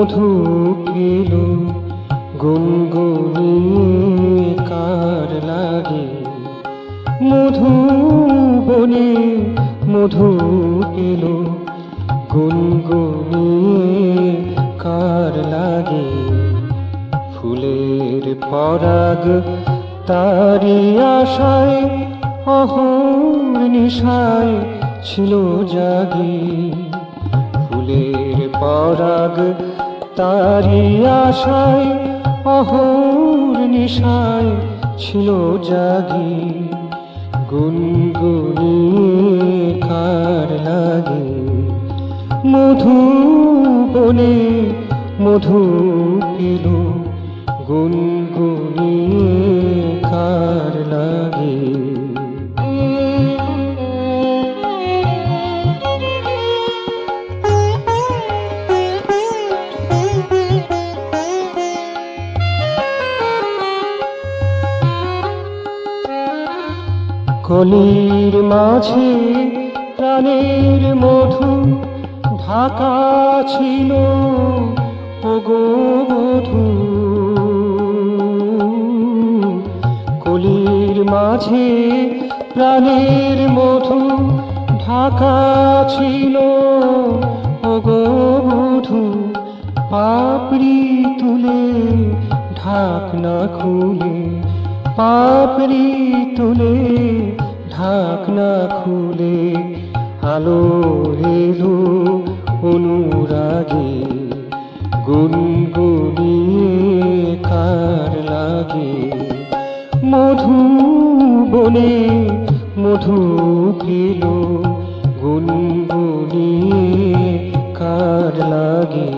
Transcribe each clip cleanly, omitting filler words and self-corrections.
মধু এলো গুনগুনিয়ে কার লাগে। মধু বনে মধু এলো গুনগুনিয়ে কার লাগে। ফুলের পরাগ তারি আশায় অহর নিশায় ছিল জাগি। ফুলের পরাগ তারি আশায় অহর নিশায় ছিল জাগি। গুনগুনিয়ে কার লাগে। মধু বনে মধু এলো গুনগুনিয়ে কার লাগে। কলির মাঝে প্রাণের মধু ঢাকা ছিল ওগো বধূ। কলির মাঝে প্রাণের মধু ঢাকা ছিল ওগো বধূ। পাপড়ি তুলে ঢাকনা খুলে, পাপড়ি তুলে ঢাকনা খুলে আলো এলো অনুরাগে। গুনগুনিয়ে কার লাগে। মধু বনে মধু এলো গুনগুনিয়ে কার লাগে।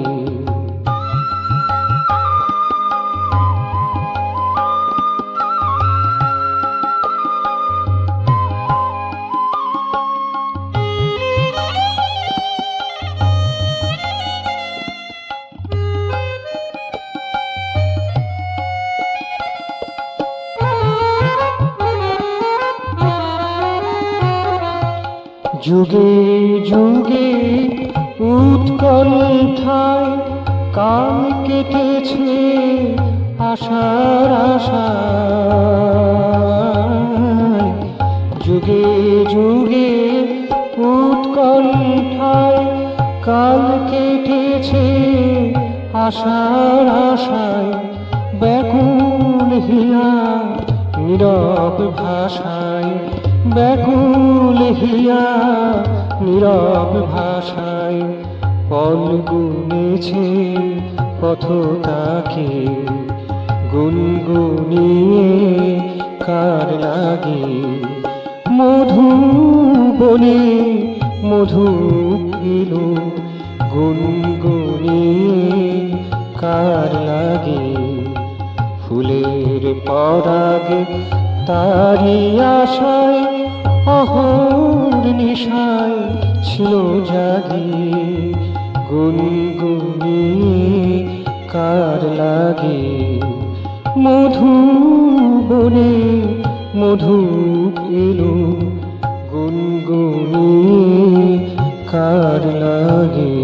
যুগে যুগে উৎকণ্ঠায় কাল কেটেছে আশার আশায়। যুগে যুগে উৎকণ্ঠায় কাল কেটেছে আশার আশায়। ব্যাকুল হিয়া নীরব ভাষায়, ব্যাকুল হিয়া নীরব ভাষায় পল গুনেছে পথটাকে। গুনগুনিয়ে কার লাগে। মধু বনে মধু এলো গুনগুনিয়ে কার লাগে। ফুলের পরাগ তারি আশায় অহর নিশায় ছিল জাগি। গুনগুনিয়ে কার লাগে। মধু বনে মধু এলো গুনগুনিয়ে কার লাগে।